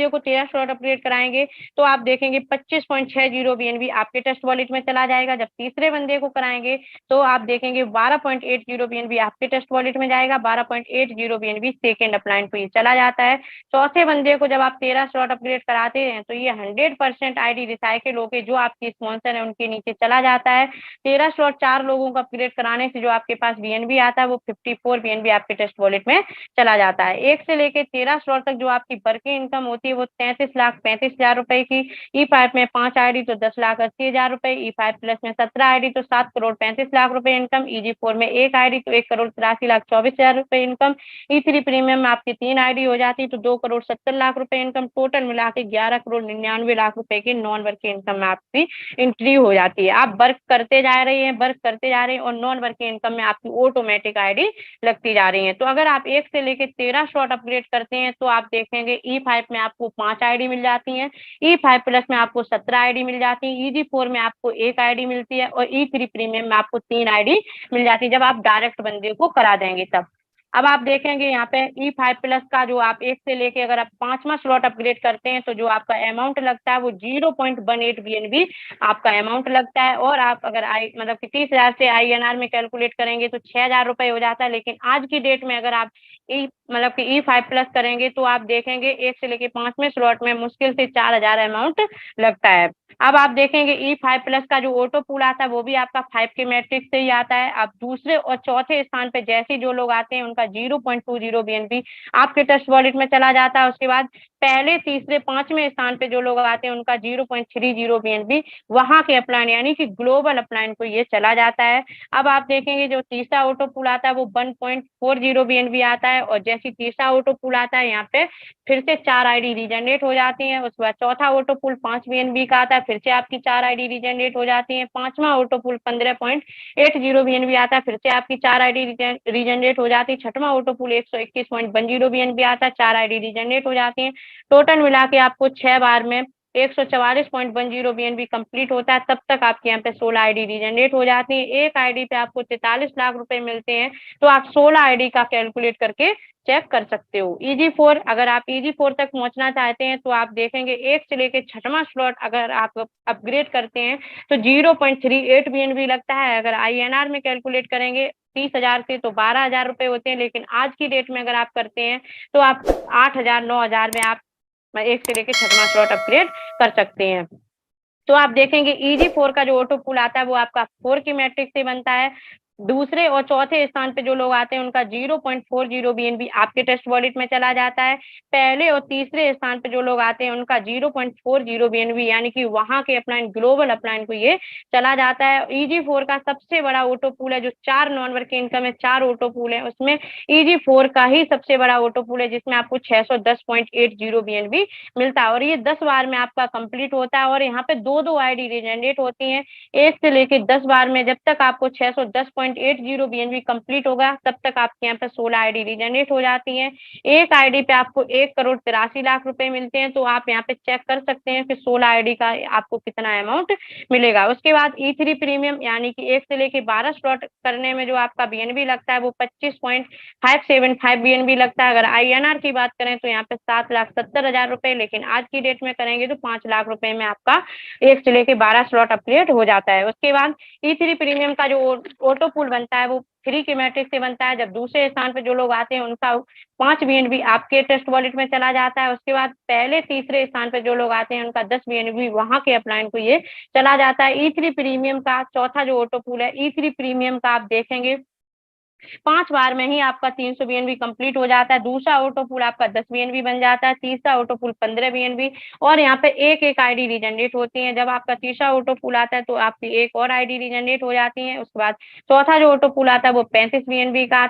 को 13 स्लॉट अपग्रेड कराएंगे तो आप देखेंगे 25.60 बीएनबी आपके ट्रस्ट वॉलेट में चला जाएगा। जब तीसरे बंदे को कराएंगे तो आप देखेंगे 12.80 बीएनबी आपके ट्रस्ट वॉलेट में जाएगा, 12.80 बीएनबी सेकेंड अपलाइन को ये चला जाता है। चौथे बंदे को जब आप 13 स्लॉट अपग्रेड कराते हैं तो ये 100% आईडी रिसाइकिल होके जो आपकी स्पॉन्सर है उनके नीचे चला जाता है। 13 स्लॉट 4 लोगों को अपग्रेड कराने से जो आपके पास बीएनबी आता है वो 54 बीएनबी आपके ट्रस्ट वॉलेट में चला जाता है। 1 से लेके 13 स्लॉट तक जो आपकी वर्किंग इनकम होती है वो 33,35,000 रुपए की, E5 में 5 आईडी तो 10,80,000 रुपए, E5 प्लस में 17 आईडी तो 7,35,00,000 रुपए इनकम, EG4 में 1 आईडी तो 1,83,24,000 रुपए इनकम, E3 प्रीमियम में आपकी 3 आईडी हो जाती तो 2,70,00,000 रुपए इनकम, टोटल मिला के 11,99,00,000 रुपए की नॉन वर्किंग इनकम में आपकी एंट्री हो जाती है। आप वर्क करते जा रहे हैं और नॉन वर्किंग इनकम में आपकी ऑटोमेटिक आईडी लगती जा रही है। तो अगर आप 1 से लेके 13 स्लॉट अपग्रेड करते हैं तो आप देखेंगे E5 में आपको 5 आईडी मिल जाती हैं, E5 प्लस में आपको 17 आईडी मिल जाती है, EG4 में आपको 1 आईडी मिलती है और E3 प्रीमियम में आपको 3 आईडी मिल जाती है जब आप डायरेक्ट बंदे को करा देंगे तब। अब आप देखेंगे यहाँ पे E5 प्लस का जो आप 1 से लेके अगर आप 5वां स्लॉट अपग्रेड करते हैं तो जो आपका अमाउंट लगता है वो 0.18 बीएनबी आपका अमाउंट लगता है, और आप अगर मतलब कि 30,000 से INR में कैलकुलेट करेंगे तो 6,000 रुपए हो जाता है। लेकिन आज की डेट में अगर आप मतलब कि E5 प्लस करेंगे तो आप देखेंगे 1 से लेके 5वें स्लॉट में मुश्किल से 4,000 अमाउंट लगता है। अब आप देखेंगे E5 प्लस का जो ऑटो पूल आता है वो भी आपका 5 के मैट्रिक्स से ही आता है। अब दूसरे और चौथे स्थान पे जैसे जो लोग आते हैं उनका 0.20 बीएनबी आपके ट्रस्ट वॉलेट में चला जाता है। उसके बाद पहले, तीसरे, 5वें स्थान पे जो लोग आते हैं उनका 0.30 बीएनबी वहां के अपलाइन यानी कि ग्लोबल अपलाइन को ये चला जाता है। अब आप देखेंगे जो तीसरा ऑटो पूल आता है वो 1.40 बीएनबी आता है, और जैसे तीसरा ऑटो पूल आता है यहाँ पे फिर से 4 आईडी रीजनरेट हो जाती है। उसके बाद चौथा ऑटो पूल 5 बीएनबी का आता है, फिर से आपकी 4 आईडी रीजनरेट हो जाती है। 5वां ऑटो पूल 15.80 बीएनबी आता है, फिर से आपकी 4 आईडी रीजनरेट हो जाती है। 6वां ऑटो पूल 121.10 बीएनबी आता है, 4 आईडी रीजनरेट हो जाती है। टोटल मिला के आपको 6 बार में 144.10 बीएनबी कंप्लीट होता है, तब तक आपके यहाँ पे 16 आईडी रीजनरेट हो जाती है। एक आईडी पे आपको 43 लाख रुपए मिलते हैं, तो आप 16 आईडी का कैलकुलेट करके चेक कर सकते हो। EG4 अगर आप EG4 तक पहुंचना चाहते हैं तो आप देखेंगे 1 से लेके 6वां स्लॉट अगर आप अपग्रेड करते हैं तो 0.38 बीएनबी लगता है। अगर INR में कैलकुलेट करेंगे 30,000 से तो 12,000 रुपए होते हैं, लेकिन आज की डेट में अगर आप करते हैं तो आप 8,000 9,000 में आप 1 से लेके 6वां स्लॉट अपग्रेड कर सकते हैं। तो आप देखेंगे EG4 का जो ऑटो पूल आता है वो आपका 4 की मैट्रिक्स से बनता है। दूसरे और चौथे स्थान पे जो लोग आते हैं उनका 0.40 बीएनबी आपके ट्रस्ट वॉलेट में चला जाता है। पहले और तीसरे स्थान पे जो लोग आते हैं उनका 0.40 बीएनबी यानी कि वहां के अपलाइन ग्लोबल अपलाइन को ये चला जाता है। EG4 का सबसे बड़ा ऑटो पूल है, जो 4 नॉन वर्किंग इनकम है, 4 ऑटो पूल है, उसमें EG4 का ही सबसे बड़ा ऑटो पूल है जिसमें आपको 610.80 बीएनबी मिलता है, और ये 10 बार में आपका कंप्लीट होता है। और यहाँ पे 2-2 आईडी रिजेनरेट होती हैं 1 से लेके 10 बार में। जब तक आपको 610.80 बीएनबी कंप्लीट होगा तब तक आपके यहाँ पे 16 आईडी रिजेनरेट हो जाती हैं। एक आईडी पे आपको 1,83,00,000 रुपए मिलते हैं, तो आप यहाँ पे चेक कर सकते हैं कि 16 आईडी का आपको कितना अमाउंट मिलेगा। उसके बाद E3 प्रीमियम यानी कि 1 से लेके 12 स्लॉट करने में जो आपका बीएनबी लगता है वो 25.575 बीएनबी लगता है। अगर INR की बात करें तो यहाँ पे 7,70,000 रुपए, लेकिन आज की डेट में करेंगे तो 5 लाख रुपए में आपका 1 से लेके 12 स्लॉट अपग्रेड हो जाता है। उसके बाद E3 प्रीमियम का जो ऑटो पूल बनता है वो 3 की मैट्रिक्स से बनता है। जब दूसरे स्थान पे जो लोग आते हैं उनका 5 बीएनबी आपके ट्रस्ट वॉलेट में चला जाता है। उसके बाद पहले, तीसरे स्थान पे जो लोग आते हैं उनका 10 बीएनबी वहां के अपलाइन को ये चला जाता है। E3 प्रीमियम का चौथा जो ऑटो पूल है, E3 प्रीमियम का आप देखेंगे 5 बार में ही आपका 300 बीएनबी कंप्लीट हो जाता है। दूसरा ऑटो पूल आपका 10 बीएनबी बन जाता है, तीसरा ऑटो पूल 15 बीएनबी, और यहाँ पे एक-एक आईडी रीजनरेट होती है। जब आपका तीसरा ऑटो पूल आता है तो आपकी एक और आईडी रीजनरेट हो जाती है। उसके बाद चौथा जो ऑटो पूल आता है वो 35 बीएनबी का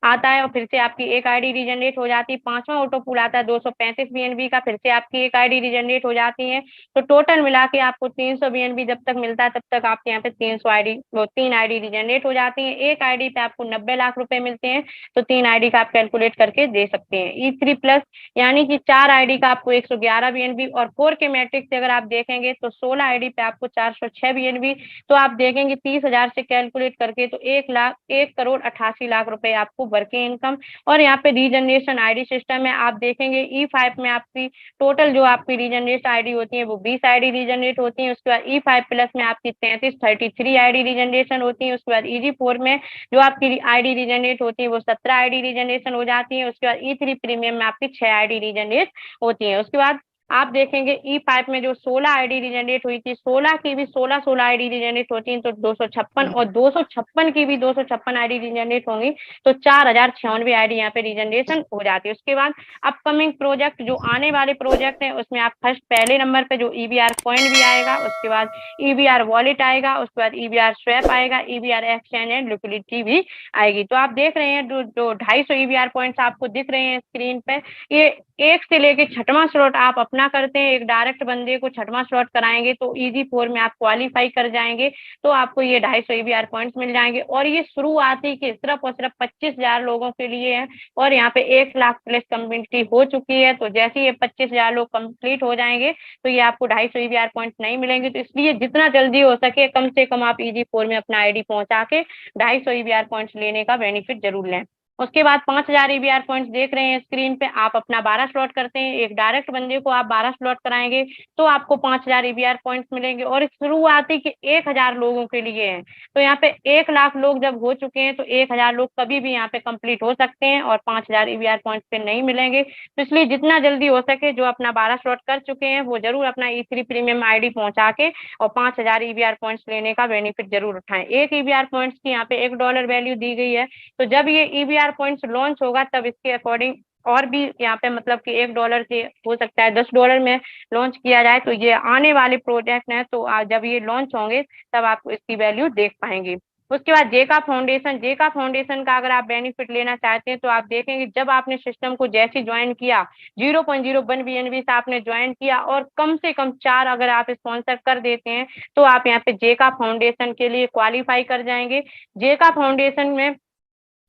आता है और फिर से आपकी एक आईडी रीजनरेट हो जाती है। 5वां ऑटो पूल आता है 235 बीएनबी का, फिर से आपकी एक आईडी रीजनरेट हो जाती है। तो टोटल मिला के आपको 300 बीएनबी जब तक मिलता है तब तक आपके यहाँ पे 300 आईडी, वो 3 आईडी रीजनरेट हो जाती है। एक आईडी पे आपको 90 लाख रुपए मिलते हैं, तो 3 आईडी का आप कैलकुलेट करके दे सकते हैं। ई3 प्लस यानी कि 4 आईडी का आपको 111 बीएनबी, और 4 के मैट्रिक्स से अगर आप देखेंगे तो 16 आईडी पे आपको 406 बीएनबी। तो आप देखेंगे 30,000 से कैलकुलेट करके तो 1,88,00,000 रुपए आपको वर्किंग इनकम। और यहाँ पे रीजनरेशन आईडी सिस्टम है, आप देखेंगे ई5 में आपकी टोटल जो आपकी रीजनरेट आईडी होती है वो 20 आईडी रीजनरेट होती है। उसके बाद ई5 प्लस में आपकी 33 आईडी रीजनरेशन होती है। उसके बाद ईजी4 में जो आपकी आईडी रीजनरेट होती है वो 17 आईडी रीजनरेशन हो जाती है। उसके बाद ई3 प्रीमियम में आपकी 6 आईडी रीजनरेट होती है। उसके बाद आप देखेंगे ई5 में जो 16 आईडी रीजनरेट हुई थी, 16 की भी 16 आईडी रीजनरेट होती है तो 256, और 256 की भी 256 आईडी रीजनरेट होंगी तो 4096 आईडी यहाँ पे रीजनरेशन हो जाती है। उसके बाद अपकमिंग प्रोजेक्ट जो आने वाले प्रोजेक्ट हैं उसमें आप फर्स्ट पहले नंबर पे जो ईबीआर कॉइन भी आएगा, उसके बाद ईबीआर वॉलेट आएगा, उसके बाद ईबीआर स्वैप आएगा, ईबीआर एक्सचेंज एंड लिक्विडिटी भी आएगी। तो आप देख रहे हैं जो 250 ईबीआर पॉइंट्स आपको दिख रहे हैं स्क्रीन पे, ये 1 से लेके 6वां स्लॉट आप अपना करते हैं, एक डायरेक्ट बंदे को 6वां स्लॉट कराएंगे तो ईजी4 में आप क्वालिफाई कर जाएंगे तो आपको ये 250 ईबीआर पॉइंट्स मिल जाएंगे। और ये शुरुआती के सिर्फ और सिर्फ 25,000 लोगों के लिए है, और यहाँ पे 1 लाख प्लस कम्युनिटी हो चुकी है। तो जैसे ये 25,000 लोग कंप्लीट हो जाएंगे तो ये आपको 250 ईबीआर पॉइंट्स नहीं मिलेंगे। तो इसलिए जितना जल्दी हो सके कम से कम आप ईजी4 में अपना आईडी पहुंचा के 250 ईबीआर पॉइंट्स लेने का बेनिफिट जरूर लें। उसके बाद 5,000 ईबीआर पॉइंट्स देख रहे हैं स्क्रीन पे, आप अपना 12 स्लॉट करते हैं, एक डायरेक्ट बंदे को आप 12 स्लॉट कराएंगे तो आपको 5,000 ईबीआर पॉइंट्स मिलेंगे। और इस शुरुआती के 1,000 लोगों के लिए है, तो यहाँ पे 1 लाख लोग जब हो चुके हैं तो 1,000 लोग कभी भी यहाँ पे कंप्लीट हो सकते हैं और 5,000 ईबीआर पॉइंट्स पे नहीं मिलेंगे। तो इसलिए जितना जल्दी हो सके जो अपना 12 स्लॉट कर चुके हैं वो जरूर अपना ई3 प्रीमियम आईडी पहुंचा के और 5,000 ईबीआर पॉइंट्स लेने का बेनिफिट जरूर उठाएं। एक ईबीआर पॉइंट्स की यहाँ पे $1 वैल्यू दी गई है, तो जब ये ईबीआर पॉइंट्स लॉन्च होगा तब इसके अकॉर्डिंग और भी यहाँ पे मतलब कि $1 के हो सकता है $10 में लॉन्च किया जाए। तो ये आने वाले प्रोजेक्ट हैं, तो जब ये लॉन्च होंगे तब आप इसकी वैल्यू देख पाएंगे। उसके बाद जेका फाउंडेशन का अगर आप बेनिफिट लेना चाहते हैं तो आप देखेंगे जब आपने सिस्टम को जैसे ज्वाइन किया 0.01 बीएनबी से आपने ज्वाइन किया और कम से कम 4 अगर आप स्पॉन्सर कर देते हैं तो आप यहाँ पे जेका फाउंडेशन के लिए क्वालिफाई कर जाएंगे। जेका फाउंडेशन में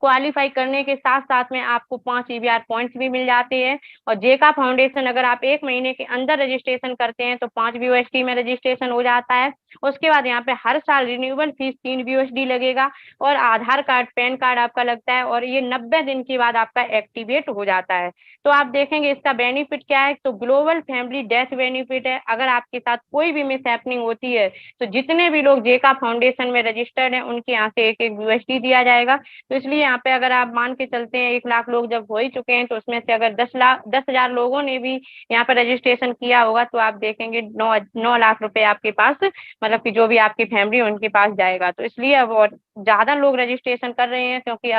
क्वालिफाई करने के साथ-साथ में आपको 5 ईबीआर पॉइंट्स भी मिल जाते हैं। और जेका फाउंडेशन अगर आप 1 महीने के अंदर रजिस्ट्रेशन करते हैं तो 5 बीयूएसडी में रजिस्ट्रेशन हो जाता है। उसके बाद यहाँ पे हर साल रिन्यूएबल फीस 3 बीयूएसडी लगेगा और आधार कार्ड, पैन कार्ड आपका लगता है और ये 90 दिन के बाद आपका एक्टिवेट हो जाता है। तो आप देखेंगे इसका बेनिफिट क्या है, तो ग्लोबल फैमिली डेथ बेनिफिट है। अगर आपके साथ कोई भी मिस हैपनिंग होती है तो जितने भी लोग जेका फाउंडेशन में रजिस्टर्ड हैं उनके यहाँ से 1-1 बीयूएसडी दिया जाएगा। तो इसलिए यहाँ पे अगर आप मान के चलते हैं 1 लाख लोग जब हो ही चुके हैं तो उसमें से अगर 10,000 लोगों ने भी यहाँ पे रजिस्ट्रेशन किया होगा तो आप देखेंगे 9 लाख रुपए आपके पास मतलब कि जो भी आपकी फैमिली है उनके पास जाएगा। तो इसलिए अब और ज्यादा लोग रजिस्ट्रेशन कर रहे हैं क्योंकि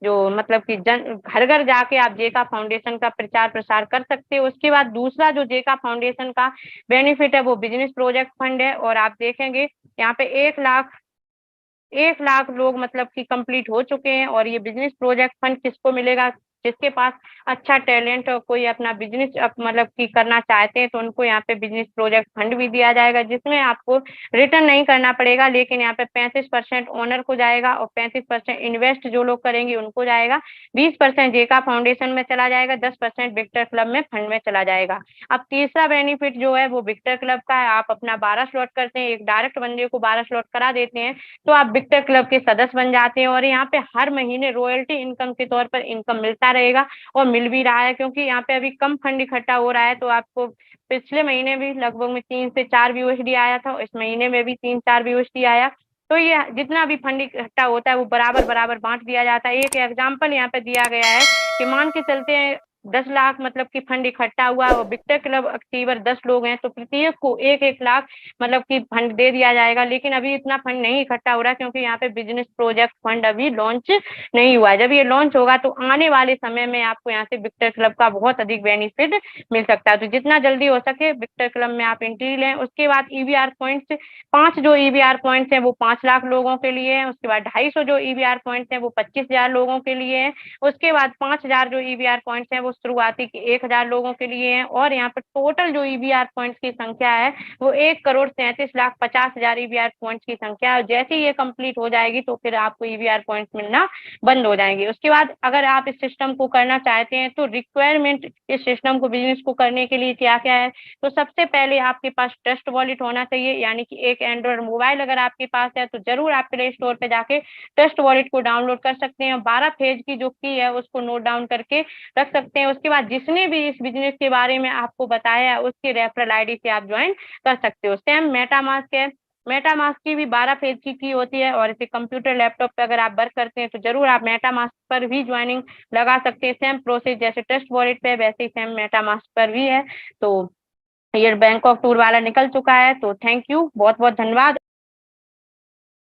जो मतलब कि घर घर जाके आप जेका फाउंडेशन का प्रचार प्रसार कर सकते हो। उसके बाद दूसरा जो जेका फाउंडेशन का बेनिफिट है वो बिजनेस प्रोजेक्ट फंड है और आप देखेंगे यहाँ पे 1 लाख लोग मतलब कि कंप्लीट हो चुके हैं और ये बिजनेस प्रोजेक्ट फंड किसको मिलेगा, जिसके पास अच्छा टैलेंट और कोई अपना बिजनेस मतलब कि करना चाहते हैं तो उनको यहाँ पे बिजनेस प्रोजेक्ट फंड भी दिया जाएगा जिसमें आपको रिटर्न नहीं करना पड़ेगा, लेकिन यहाँ पे 35% ओनर को जाएगा और 35% इन्वेस्ट जो लोग करेंगे उनको जाएगा, 20% जेका फाउंडेशन में चला जाएगा, 10% विक्टर क्लब में फंड में चला जाएगा। अब तीसरा बेनिफिट जो है वो विक्टर क्लब का है, आप अपना 12 स्लॉट करते हैं, एक डायरेक्ट बंदे को 12 स्लॉट करा देते हैं तो आप विक्टर क्लब के सदस्य बन जाते हैं और यहाँ पे हर महीने रॉयल्टी इनकम के तौर पर इनकम मिलता रहेगा और मिल भी रहा है क्योंकि यहाँ पे अभी कम फंड इकट्ठा हो रहा है। तो आपको पिछले महीने भी लगभग में 3 से 4 बीयूएसडी आया था, इस महीने में भी 3-4 बीयूएसडी आया। तो ये जितना भी फंड इकट्ठा होता है वो बराबर बराबर बांट दिया जाता है। एक एग्जाम्पल यहाँ पे दिया गया है कि मान के चलते हैं 10 लाख मतलब कि फंड इकट्ठा हुआ और विक्टर क्लब अचीवर 10 लोग हैं तो प्रत्येक को 1-1 लाख मतलब कि फंड दे दिया जाएगा। लेकिन अभी इतना फंड नहीं इकट्ठा हो रहा है क्योंकि यहाँ पे बिजनेस प्रोजेक्ट फंड अभी लॉन्च नहीं हुआ है। जब ये लॉन्च होगा तो आने वाले समय में आपको यहाँ से विक्टर क्लब का बहुत अधिक बेनिफिट मिल सकता है। तो जितना जल्दी हो सके विक्टर क्लब में आप एंट्री लें। उसके बाद ईवीआर पॉइंट्स 5 जो ईवीआर पॉइंट्स हैं वो 5 लाख लोगों के लिए हैं। उसके बाद 250 जो ईवीआर पॉइंट्स हैं वो 25,000 लोगों के लिए हैं। उसके बाद 5,000 जो ईवीआर पॉइंट्स हैं वो शुरुआती 1,000 लोगों के लिए हैं। और यहाँ पर टोटल जो ईवीआर पॉइंट्स की संख्या है वो 1,37,50,000 ईवीआर पॉइंट्स की संख्या है। जैसे ही ये कंप्लीट हो जाएगी तो फिर आपको ईवीआर पॉइंट्स मिलना बंद हो जाएंगे। उसके बाद अगर आप इस सिस्टम को करना चाहते हैं तो रिक्वायरमेंट इस सिस्टम को बिजनेस को करने के लिए क्या क्या है। तो सबसे पहले आपके पास ट्रस्ट वॉलेट होना चाहिए, यानी कि एक एंड्रॉइड मोबाइल अगर आपके पास है तो जरूर आप प्ले स्टोर पे जाके ट्रस्ट वॉलेट को डाउनलोड कर सकते हैं। 12 पेज की जो की है उसको नोट डाउन करके रख सकते हैं। उसके बाद जिसने भी इस बिजनेस के बारे में आपको बताया है उसकी रेफरल आईडी से आप ज्वाइन कर सकते हो। सेम मेटामास्क है, मेटामास्क की भी 12 पेज की होती है और इसे कंप्यूटर लैपटॉप पे अगर आप वर्क करते हैं तो जरूर आप मेटामास्क पर भी ज्वाइनिंग लगा सकते हैं। सेम प्रोसेस जैसे ट्रस्ट वॉलेट पे वैसे ही सेम मेटामास्क पर भी है। तो ये बैंकॉक टूर वाला निकल चुका है। तो थैंक यू, बहुत बहुत धन्यवाद।